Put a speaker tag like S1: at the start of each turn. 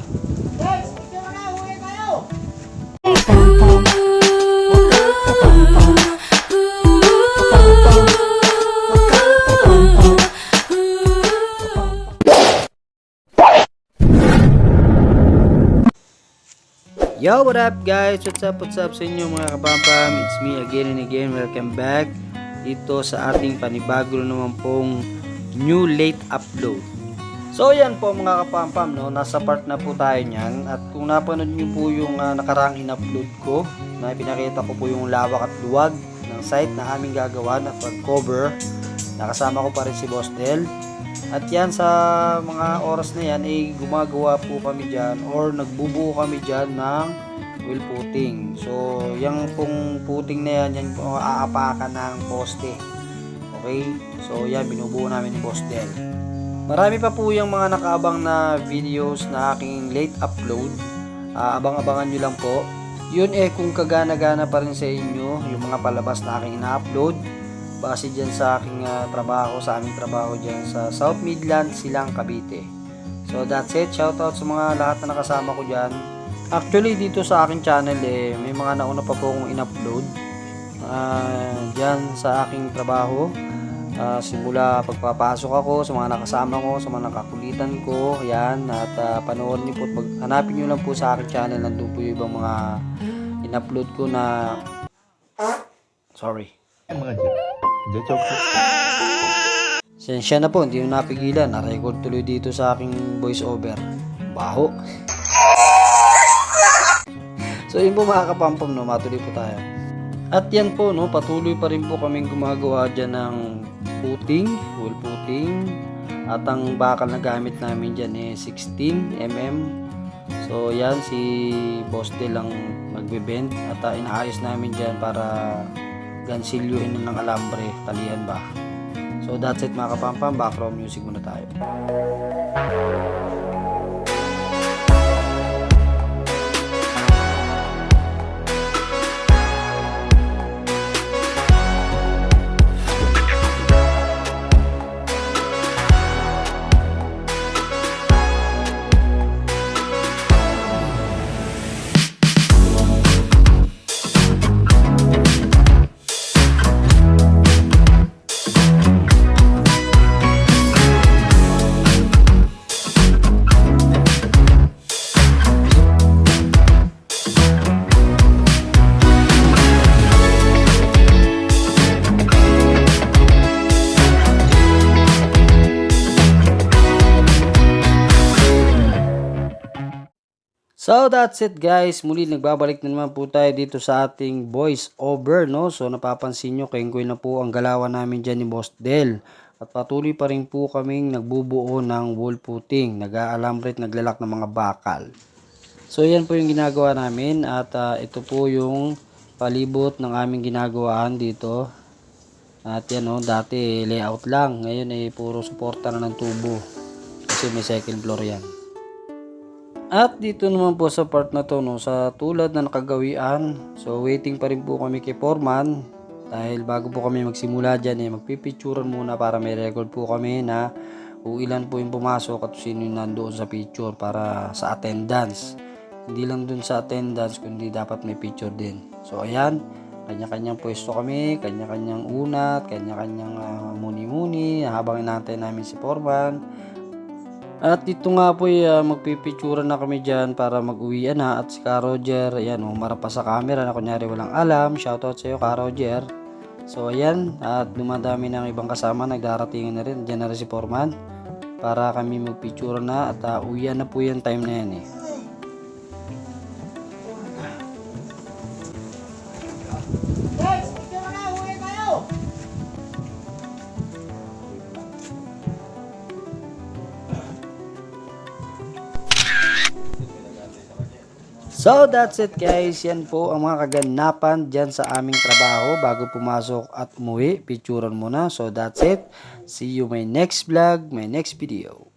S1: Guys, ito na, uwi tayo!
S2: Yo, what up guys? What's up sa inyo mga kapampam? It's me again and again. Welcome back dito sa ating panibago naman pong new late upload. So yan po mga kapampam, no? Nasa part na po tayo nyan. At kung napanood nyo po yung nakaraang in-upload ko, na pinakita ko po yung lawak at luwag ng site na aming gagawa at pag-cover, nakasama ko pa rin si Boss Del. At yan sa mga oras na yan ay gumagawa po kami dyan or nagbubuo kami dyan ng wheel footing. So yung pong footing na yan, yan po aapakan ng poste. Okay? So yan, binubuo namin ni Boss Del. Marami pa po yung mga nakaabang na videos na aking late upload. Abang-abangan nyo lang po. Yun kung kagana-gana pa rin sa inyo yung mga palabas na aking ina-upload. Base dyan sa aking trabaho, sa aming trabaho dyan sa South Midlands, Silang, Cavite. So that's it. Shoutout sa mga lahat na nakasama ko dyan. Actually dito sa aking channel may mga nauna pa po akong in-upload dyan sa aking trabaho. Simula pagpapasok ako, sa mga nakasama ko, sa mga nakakulitan ko, yan. At panoorin niyo po, hanapin niyo lang po sa aking channel. Nandun po yung ibang mga in-upload ko na
S3: Mga joke.
S2: Sensya na po, hindi na napigilan. Na-record tuloy dito sa aking voice over. Baho. So yun po mga kapampam, no, matuloy po tayo. At yan po, no, patuloy pa rin po kaming gumagawa dyan ng footing, wheel footing. At ang bakal na gamit namin dyan 16mm. So yan, si Boss Del lang magbe-bend. At inaayos namin dyan para gansilyuhin ng alambre, talian ba. So that's it mga kapampam, background music muna tayo. So that's it guys, muli nagbabalik na naman po tayo dito sa ating voice over, no? So napapansin nyo, kengkoy na po ang galawan namin dyan ni Boss Del. At patuloy pa rin po kaming nagbubuo ng wall footing, nag-aalambre at naglalak ng mga bakal. So yan po yung ginagawa namin at ito po yung palibot ng aming ginagawaan dito. At yan dati layout lang, ngayon puro suporta na ng tubo kasi may second floor yan. At dito naman po sa part na to, no, sa tulad na nakagawian, so waiting pa rin po kami kay Foreman dahil bago po kami magsimula dyan magpipicturean muna para may record po kami na kung ilan po yung pumasok at sino yung nandoon sa picture para sa attendance. Hindi lang dun sa attendance kundi dapat may picture din. So ayan, kanya-kanyang pwesto kami, kanya-kanyang unat, kanya-kanyang muni-muni habang inaantay namin si Foreman. At dito nga po magpipicturan na kami dyan para mag-uwian na. At si Ka Roger, ayan, umarap pa sa camera na kunyari walang alam. Shoutout sa iyo Ka Roger. So ayan, at dumadami ng ibang kasama, nagdarating na rin. Diyan na rin si Foreman para kami magpicturan na. At uwian na po yan time na yan
S1: Guys, ito na, uwi tayo!
S2: So that's it guys, yan po ang mga kaganapan dyan sa aming trabaho bago pumasok at umuwi, picturean muna. So that's it, see you my next vlog, my next video.